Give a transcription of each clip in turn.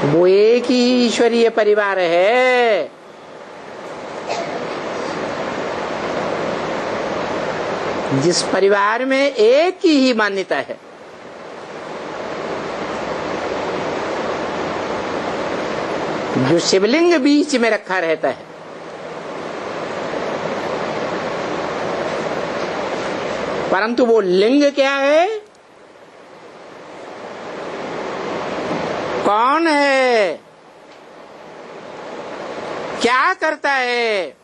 वो एक ही ईश्वरीय परिवार है। जिस परिवार में एक ही मान्यता है। जो शिवलिंग बीच में रखा रहता है, परंतु वो लिंग क्या है, कौन है, क्या करता है,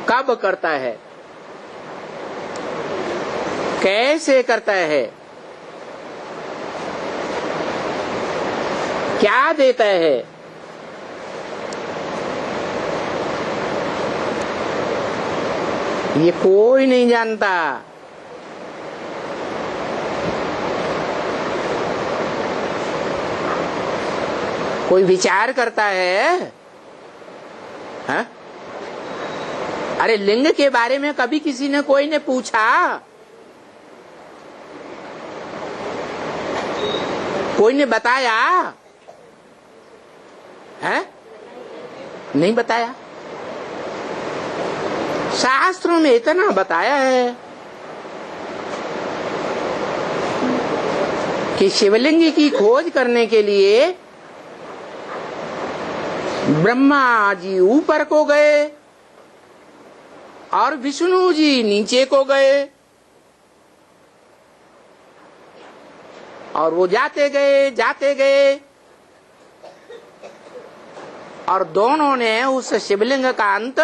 कब करता है, कैसे करता है, क्या देता है, ये कोई नहीं जानता। कोई विचार करता है? हा? अरे लिंग के बारे में कभी किसी ने कोई ने पूछा? कोई ने बताया है? नहीं बताया। शास्त्रों में इतना बताया है कि शिवलिंग की खोज करने के लिए ब्रह्मा जी ऊपर को गए और विष्णु जी नीचे को गए, और वो जाते गए और दोनों ने उस शिवलिंग का अंत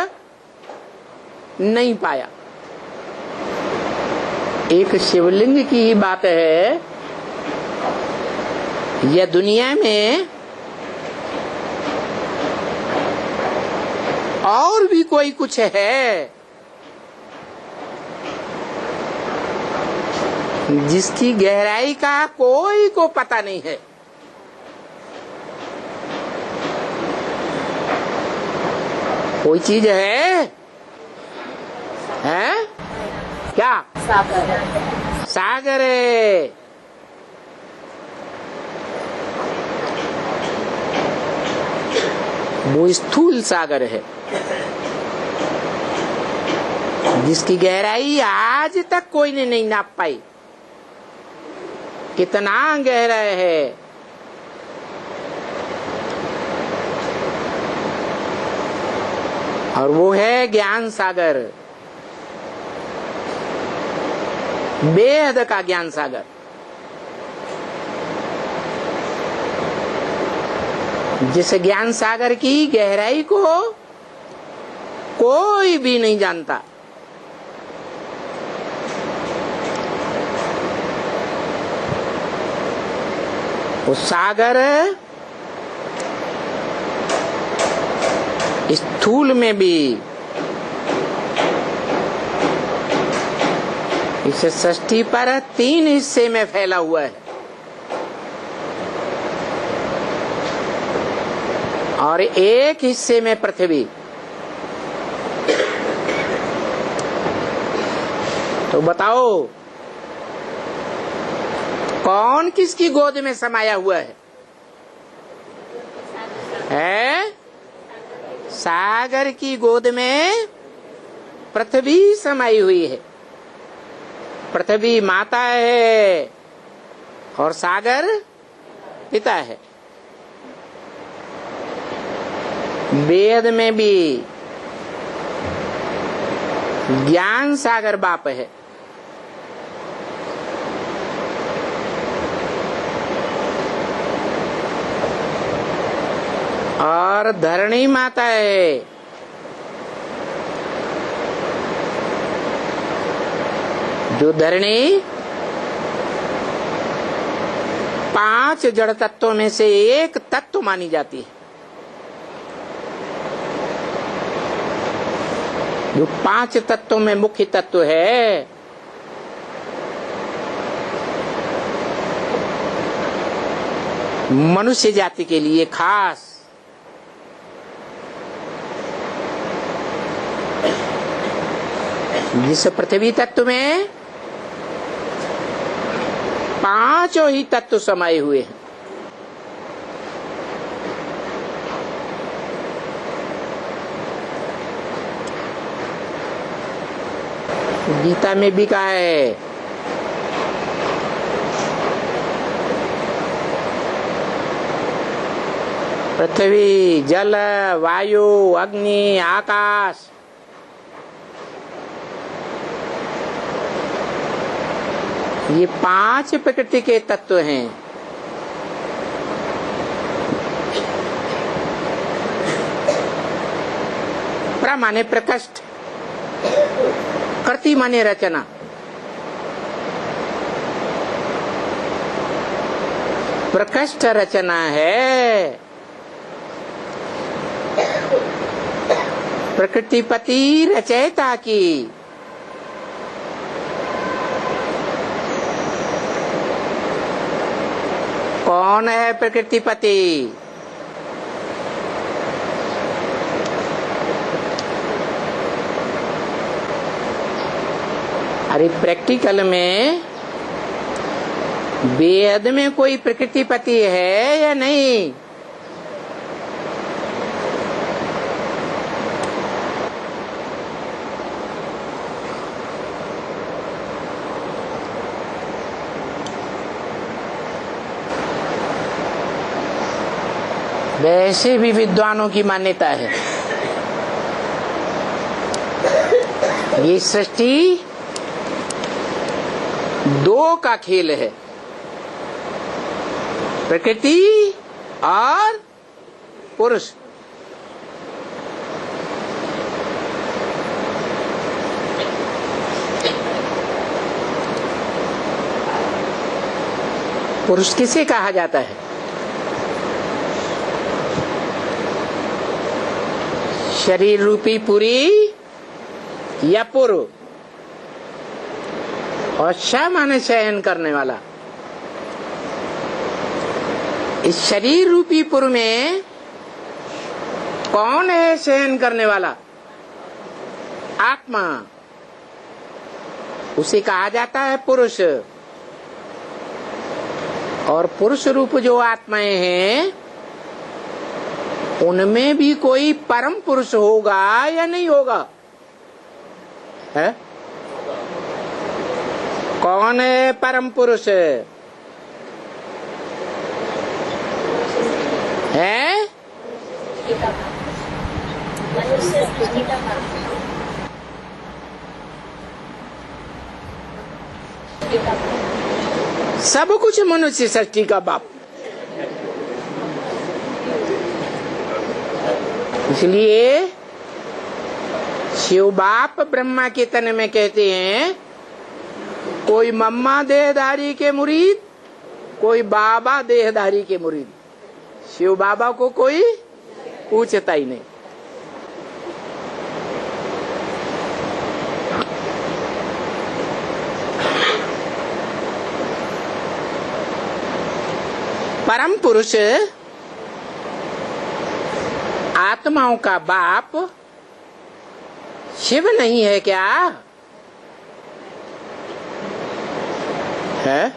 नहीं पाया। एक शिवलिंग की ही बात है, यह दुनिया में और भी कोई कुछ है जिसकी गहराई का कोई को पता नहीं है। कोई चीज है क्या? सागर। सागर है। वो स्थूल सागर है जिसकी गहराई आज तक कोई ने नहीं नाप पाई। कितना गहरा है। और वो है ज्ञान सागर, बेहद का ज्ञान सागर। जिस ज्ञान सागर की गहराई को कोई भी नहीं जानता। वो सागर स्थूल में भी, इस सृष्टि पर 3 हिस्से में फैला हुआ है, और एक हिस्से में पृथ्वी। तो बताओ कौन किसकी गोद में समाया हुआ है? सागर की गोद में पृथ्वी समाई हुई है। पृथ्वी माता है और सागर पिता है। वेद में भी ज्ञान सागर बाप है। और धरणी माता है। जो धरणी 5 जड़ तत्वों में से एक तत्व मानी जाती है। जो 5 तत्वों में मुख्य तत्व है, मनुष्य जाति के लिए खास जिस पृथ्वी तत्व में पांचों ही तत्व समाये हुए हैं। गीता में भी कहा है, पृथ्वी, जल, वायु, अग्नि, आकाश, ये पांच प्रकृति के तत्व हैं। प्र माने प्रकृष्ट, कृति माने रचना, प्रकृष्ट रचना है। प्रकृतिपति रचयिता की। कौन है प्रकृतिपति? अरे प्रैक्टिकल में वेद में कोई प्रकृतिपति है या नहीं? वैसे भी विद्वानों की मान्यता है ये सृष्टि दो का खेल है, प्रकृति और पुरुष। पुरुष किसे कहा जाता है? शरीर रूपी पुरी या पुरु, और श माने शयन करने वाला। इस शरीर रूपी पुर में कौन है शयन करने वाला? आत्मा, उसे कहा जाता है पुरुष। और पुरुष रूप जो आत्माएं हैं उनमें भी कोई परम पुरुष होगा या नहीं होगा? है? कौन है परम पुरुष? है? सब कुछ मनुष्य सृष्टि का बाप। इसलिए शिव बाप ब्रह्मा के तन में कहते हैं, कोई मम्मा देहधारी के मुरीद, कोई बाबा देहधारी के मुरीद। शिव बाबा को कोई पूछता ही नहीं। परम पुरुष आत्माओं का बाप शिव नहीं है क्या? है?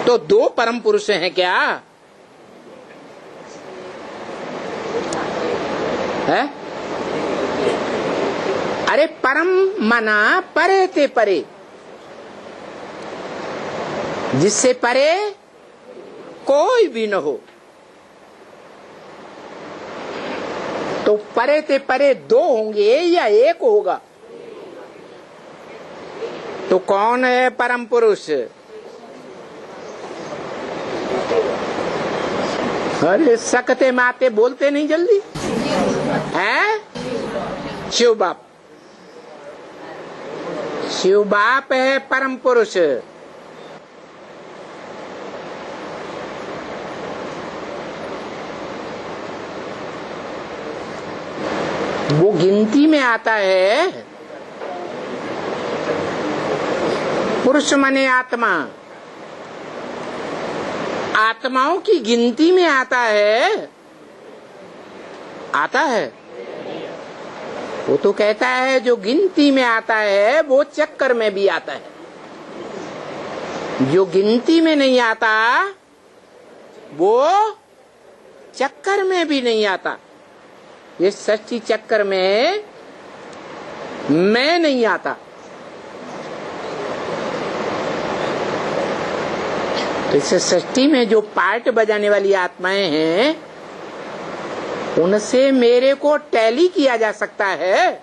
तो दो परम पुरुष हैं क्या? है? अरे परम मना परे ते परे, जिससे परे कोई भी न हो। तो परे ते परे दो होंगे या एक होगा? तो कौन है परम पुरुष? अरे सकते माते बोलते नहीं जल्दी है? शिव बाप। शिव बाप है परम पुरुष। वो गिनती में आता है, पुरुष माने आत्मा, आत्माओं की गिनती में आता है। आता है? वो तो कहता है जो गिनती में आता है वो चक्कर में भी आता है। जो गिनती में नहीं आता वो चक्कर में भी नहीं आता। ये षष्ठी चक्कर में मैं नहीं आता। तो इस षष्ठी में जो पार्ट बजाने वाली आत्माएं हैं उनसे मेरे को टैली किया जा सकता है?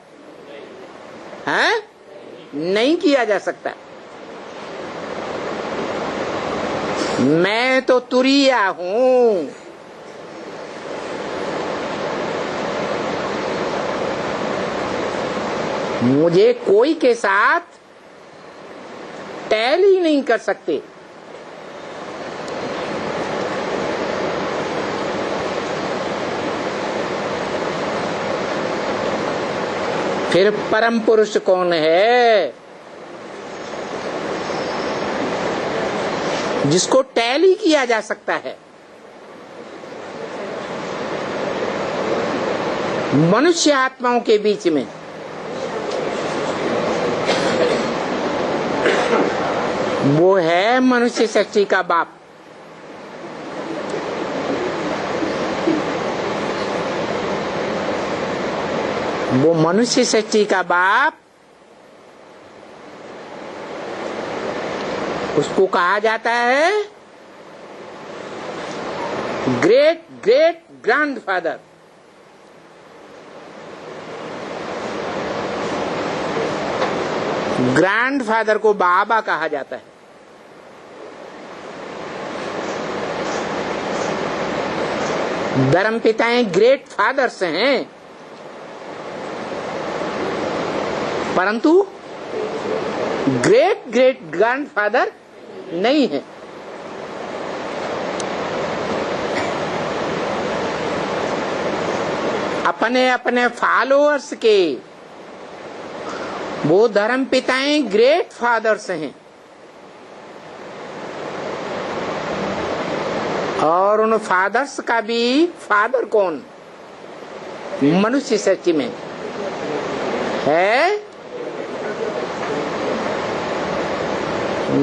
नहीं किया जा सकता। मैं तो तुरिया हूं। मुझे कोई के साथ टैली नहीं कर सकते। फिर परम पुरुष कौन है जिसको टैली किया जा सकता है? मनुष्य आत्माओं के बीच में वो है मनुष्य षष्ठी का बाप। वो मनुष्य षष्ठी का बाप, उसको कहा जाता है ग्रेट ग्रेट ग्रैंडफादर। ग्रैंडफादर को बाबा कहा जाता है। धर्म पिताएं ग्रेट फादर्स हैं, परंतु ग्रेट ग्रेट ग्रैंडफादर नहीं है। अपने अपने फॉलोअर्स के वो धर्म पिताएं ग्रेट फादर्स हैं, और उन फादर्स का भी फादर कौन? मनुष्य सृष्टि में है,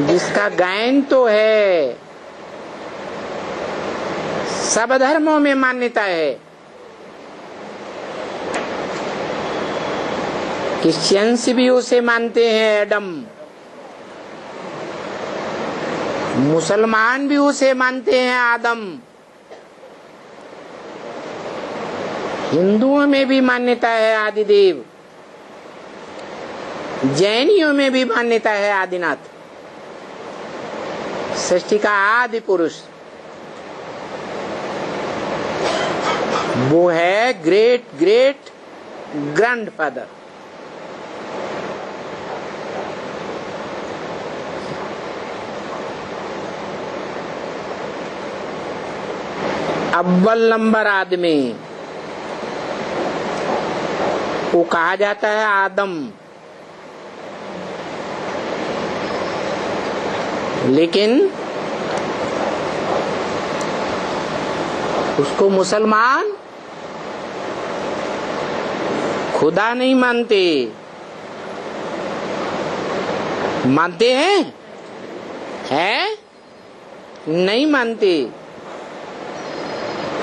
जिसका गायन तो है, सब धर्मों में मान्यता है। क्रिश्चियंस भी उसे मानते हैं एडम, मुसलमान भी उसे मानते हैं आदम, हिंदुओं में भी मान्यता है आदिदेव, जैनियों में भी मान्यता है आदिनाथ। सृष्टि का आदि पुरुष वो है ग्रेट ग्रेट ग्रैंडफादर। अव्वल नंबर आदमी को कहा जाता है आदम, लेकिन उसको मुसलमान खुदा नहीं मानते। मानते हैं? नहीं मानते।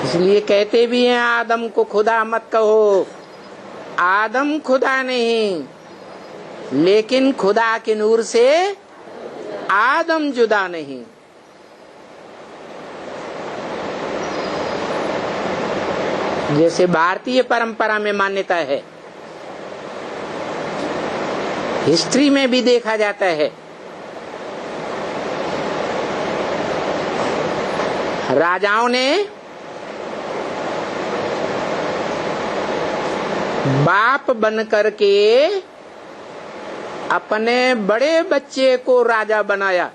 इसलिए कहते भी हैं आदम को खुदा मत कहो। आदम खुदा नहीं, लेकिन खुदा के नूर से आदम जुदा नहीं। जैसे भारतीय परंपरा में मान्यता है, हिस्ट्री में भी देखा जाता है, राजाओं ने बाप बन करके अपने बड़े बच्चे को राजा बनाया।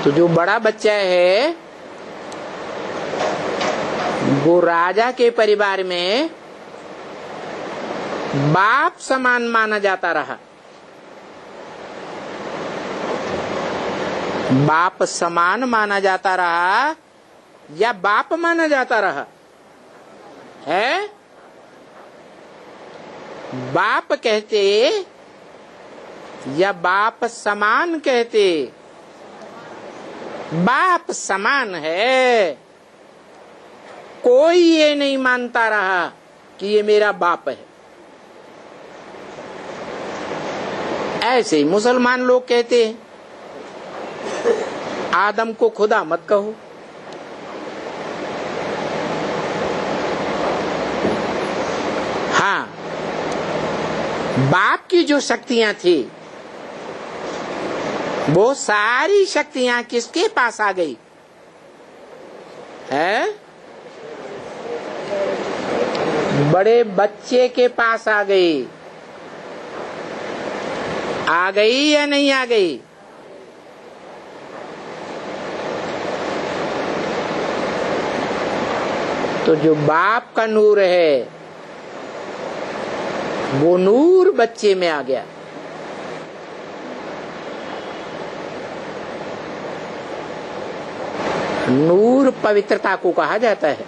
तो जो बड़ा बच्चा है वो राजा के परिवार में बाप समान माना जाता रहा। बाप समान माना जाता रहा या बाप माना जाता रहा है? बाप कहते या बाप समान कहते? बाप समान है। कोई ये नहीं मानता रहा कि ये मेरा बाप है। ऐसे ही मुसलमान लोग कहते हैं आदम को खुदा मत कहो। हाँ, बाप की जो शक्तियां थी वो सारी शक्तियां किसके पास आ गई है? बड़े बच्चे के पास आ गई। आ गई या नहीं आ गई? तो जो बाप का नूर है वो नूर बच्चे में आ गया। नूर पवित्रता को कहा जाता है।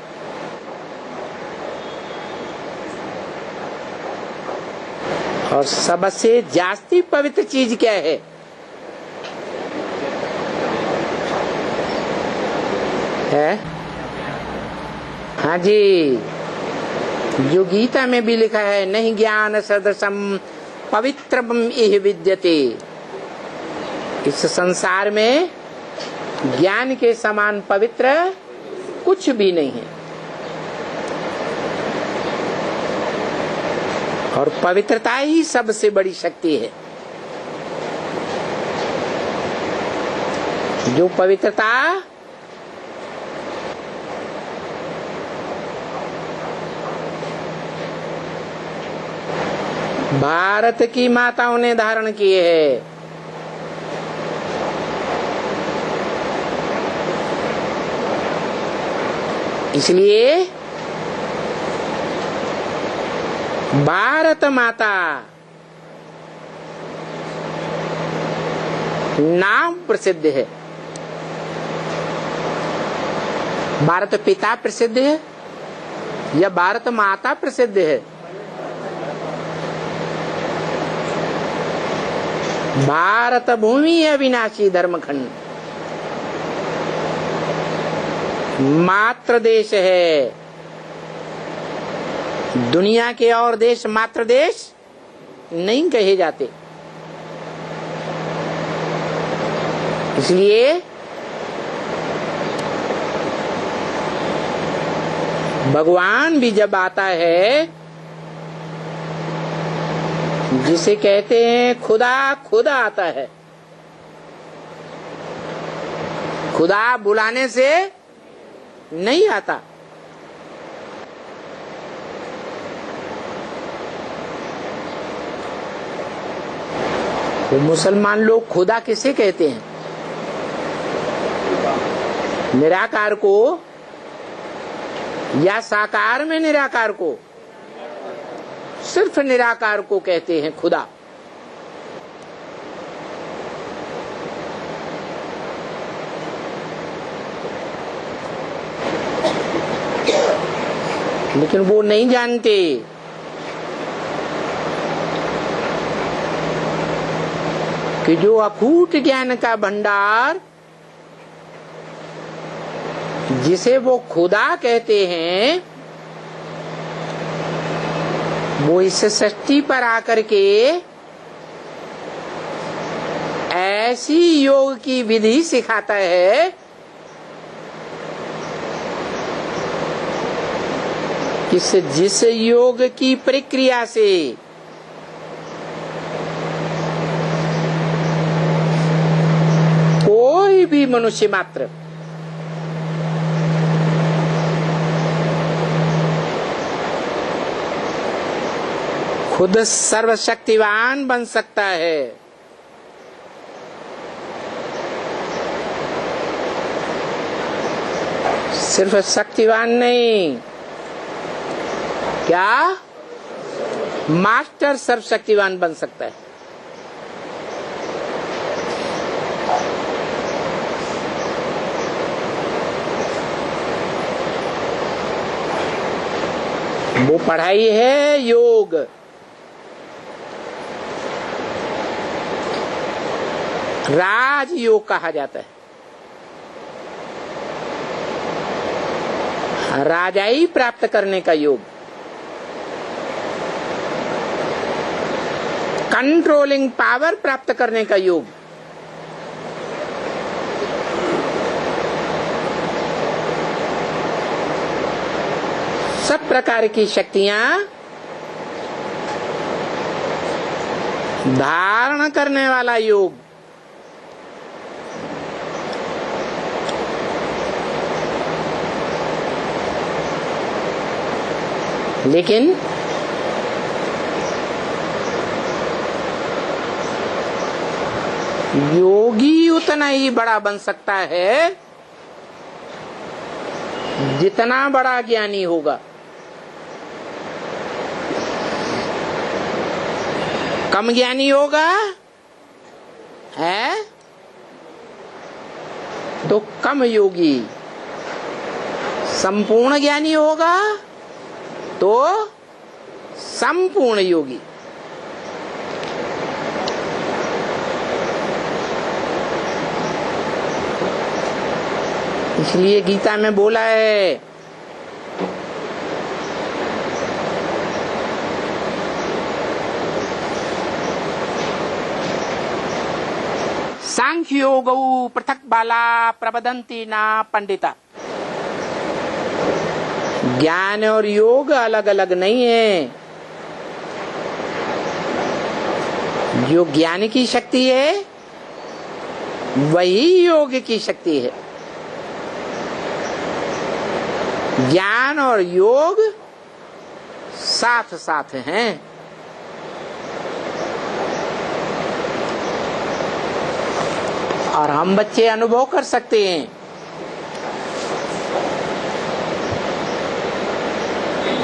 और सबसे जास्ती पवित्र चीज क्या है? हाँ जी, जो गीता में भी लिखा है, नहीं ज्ञान सदृशम पवित्रम इह विद्यते। इस संसार में ज्ञान के समान पवित्र कुछ भी नहीं है। और पवित्रता ही सबसे बड़ी शक्ति है। जो पवित्रता भारत की माताओं ने धारण किए है, इसलिए भारत माता नाम प्रसिद्ध है। भारत पिता प्रसिद्ध है या भारत माता प्रसिद्ध है? भारत भूमि अविनाशी धर्मखंड मात्र देश है। दुनिया के और देश मात्र देश नहीं कहे जाते। इसलिए भगवान भी जब आता है, जिसे कहते हैं खुदा, खुदा आता है। खुदा बुलाने से नहीं आता। तो मुसलमान लोग खुदा किसे कहते हैं? निराकार को या साकार में निराकार को? सिर्फ निराकार को कहते हैं खुदा। लेकिन वो नहीं जानते कि जो अकूट ज्ञान का भंडार जिसे वो खुदा कहते हैं, वो इस सृष्टि पर आकर के ऐसी योग की विधि सिखाता है कि जिस योग की प्रक्रिया से कोई भी मनुष्य मात्र खुद सर्वशक्तिवान बन सकता है। सिर्फ शक्तिवान नहीं, क्या मास्टर सर्वशक्तिवान बन सकता है। वो पढ़ाई है योग। राजयोग कहा जाता है। राजाई प्राप्त करने का योग, कंट्रोलिंग पावर प्राप्त करने का योग, सब प्रकार की शक्तियां धारण करने वाला योग, लेकिन योगी उतना ही बड़ा बन सकता है जितना बड़ा ज्ञानी होगा। कम ज्ञानी होगा है तो कम योगी, संपूर्ण ज्ञानी होगा तो संपूर्ण योगी। इसलिए गीता में बोला है सांख्य योगौ पृथक बाला प्रबदंती ना पंडिता। ज्ञान और योग अलग अलग नहीं है। जो ज्ञान की शक्ति है वही योग की शक्ति है। ज्ञान और योग साथ साथ हैं। और हम बच्चे अनुभव कर सकते हैं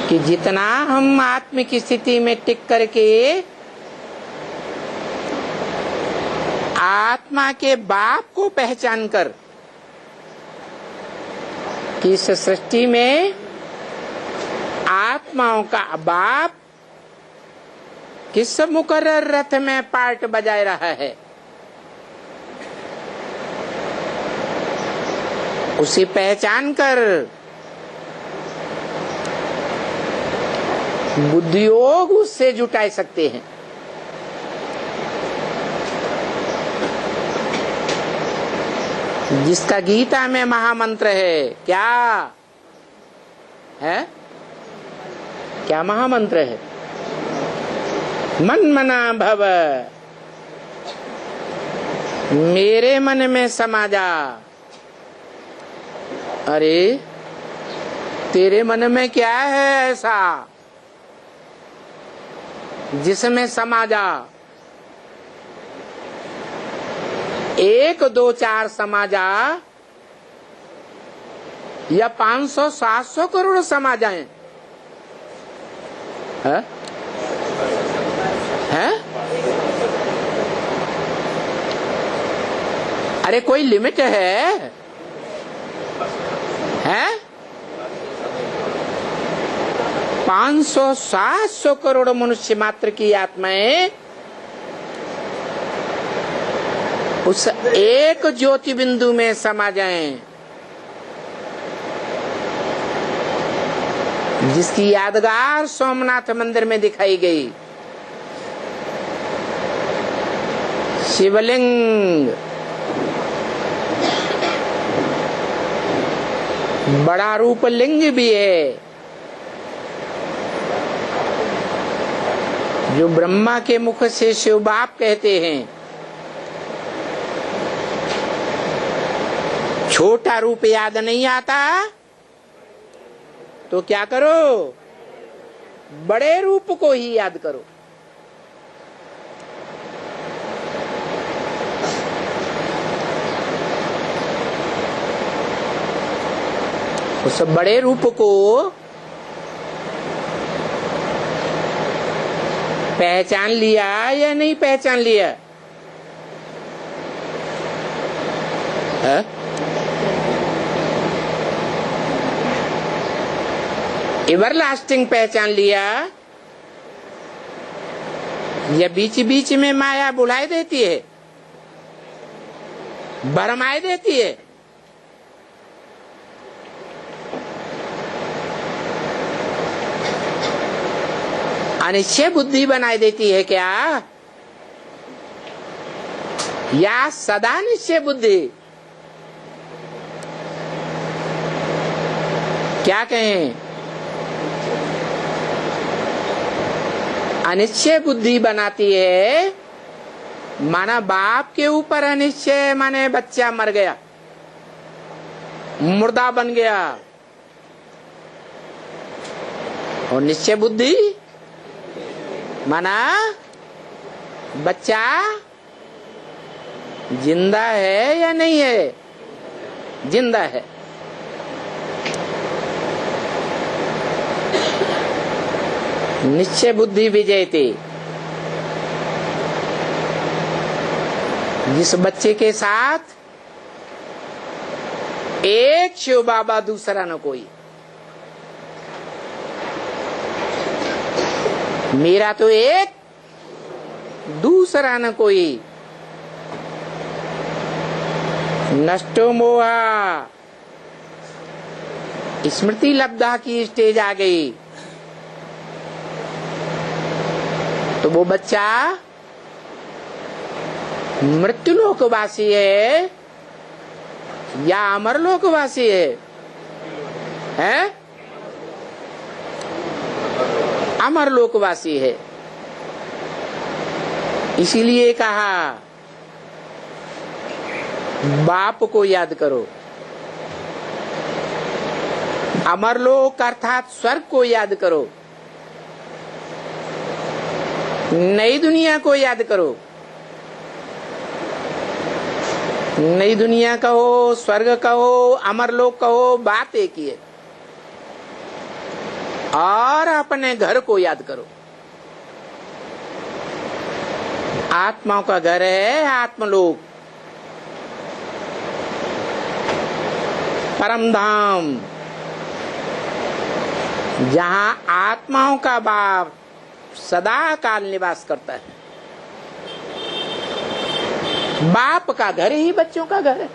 कि जितना हम आत्मिक स्थिति में टिक करके आत्मा के बाप को पहचान कर कि इस सृष्टि में आत्माओं का बाप किस मुकर्रर रथ में पार्ट बजा रहा है, उसे पहचान कर बुद्धियोग उससे जुटा सकते हैं। जिसका गीता में महामंत्र है, क्या है? क्या महामंत्र है? मन मना भव, मेरे मन में समा जा। अरे तेरे मन में क्या है ऐसा जिसमें समा जा? 1, 2, 4 समा जा या 500, 700 करोड़ समा जाएं? है? है? अरे कोई लिमिट है? है? 500, 700 करोड़ मनुष्य मात्र की आत्माएं उस एक ज्योति बिंदु में समा जाएं, जिसकी यादगार सोमनाथ मंदिर में दिखाई गई। शिवलिंग बड़ा रूप लिंग भी है, जो ब्रह्मा के मुख से शिव बाप कहते हैं। छोटा रूप याद नहीं आता तो क्या करो, बड़े रूप को ही याद करो। उस बड़े रूप को पहचान लिया या नहीं पहचान लिया? एवरलास्टिंग पहचान लिया या बीच बीच में माया बुलाई देती है? भरमाए देती है। अनिश्चय बुद्धि बनाई देती है क्या, या सदा निश्चय बुद्धि? क्या कहें? अनिश्चय बुद्धि बनाती है, माना बाप के ऊपर अनिश्चय, माने बच्चा मर गया, मुर्दा बन गया, और निश्चय बुद्धि माना बच्चा जिंदा है या नहीं है? जिंदा है। निश्चय बुद्धि विजयते, जिस बच्चे के साथ एक शिव बाबा, दूसरा न कोई। मेरा तो एक, दूसरा न कोई। नष्टो मोहा, स्मृति लब्धा की स्टेज आ गई, तो वो बच्चा मृत्युलोकवासी है या अमरलोकवासी है? हैं? अमरलोकवासी है। इसीलिए कहा बाप को याद करो, अमरलोक अर्थात स्वर्ग को याद करो, नई दुनिया को याद करो। नई दुनिया कहो, स्वर्ग कहो, अमरलोक कहो, बात एक ही है। और अपने घर को याद करो। आत्माओं का घर है आत्मलोक, परम धाम, जहां आत्माओं का बाप सदा काल निवास करता है। बाप का घर ही बच्चों का घर है।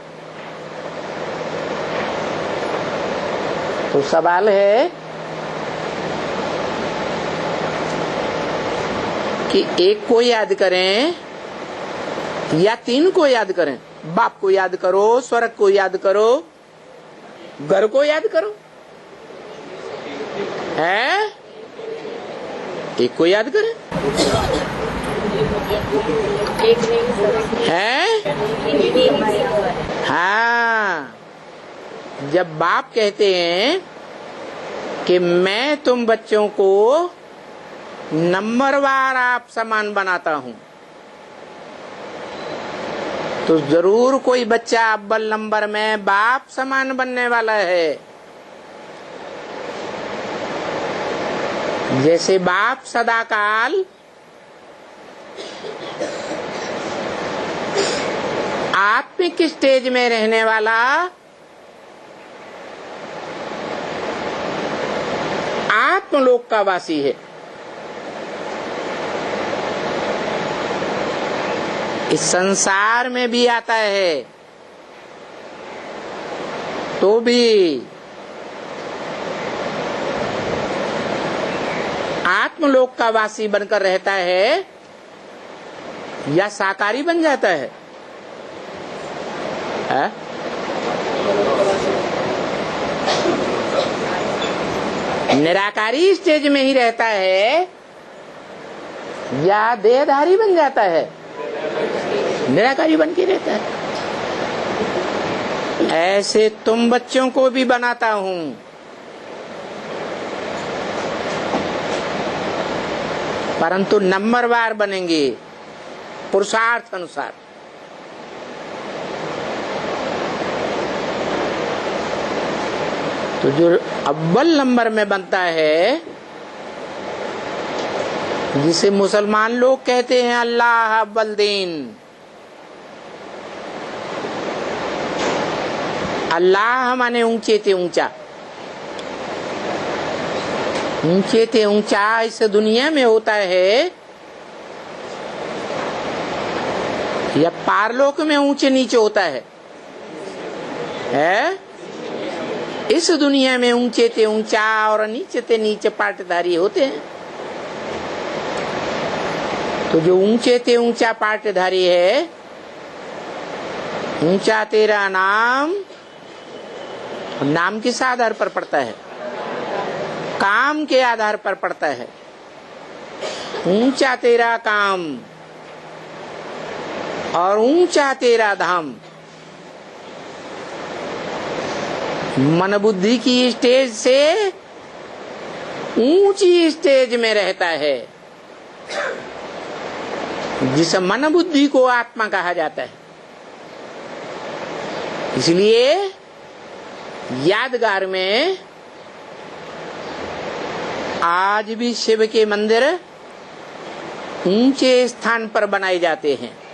तो सवाल है कि एक को याद करें या तीन को याद करें? बाप को याद करो, स्वर्ग को याद करो, घर को याद करो, है? एक को याद करें, है? हाँ, जब बाप कहते हैं कि मैं तुम बच्चों को नंबरवार आप समान बनाता हूं, तो जरूर कोई बच्चा अव्वल नंबर में बाप समान बनने वाला है। जैसे बाप सदाकाल आत्मिक स्टेज में रहने वाला, आत्मलोक का वासी है। इस संसार में भी आता है तो भी आत्मलोक का वासी बनकर रहता है या साकारी बन जाता है? निराकारी स्टेज में ही रहता है या देहधारी बन जाता है? निराकारी बन के रहता है। ऐसे तुम बच्चों को भी बनाता हूं, परंतु नंबरवार बनेंगे पुरुषार्थ अनुसार। तो जो अव्वल नंबर में बनता है, जिसे मुसलमान लोग कहते हैं अल्लाह अव्वल दीन, अल्लाह माने ऊंचे थे ऊंचा, ऊंचे थे ऊंचा इस दुनिया में होता है या पारलोक में ऊंचे नीचे होता है? है। इस दुनिया में ऊंचे ते ऊंचा और नीचे ते नीचे पाटधारी होते हैं। तो जो ऊंचे ते ऊंचा पाटधारी है, ऊंचा तेरा नाम, नाम किस आधार पर पड़ता है? काम के आधार पर पड़ता है। ऊंचा तेरा काम और ऊंचा तेरा धाम। मन बुद्धि की स्टेज से ऊंची स्टेज में रहता है, जिस मन बुद्धि को आत्मा कहा जाता है। इसलिए यादगार में आज भी शिव के मंदिर ऊंचे स्थान पर बनाए जाते हैं।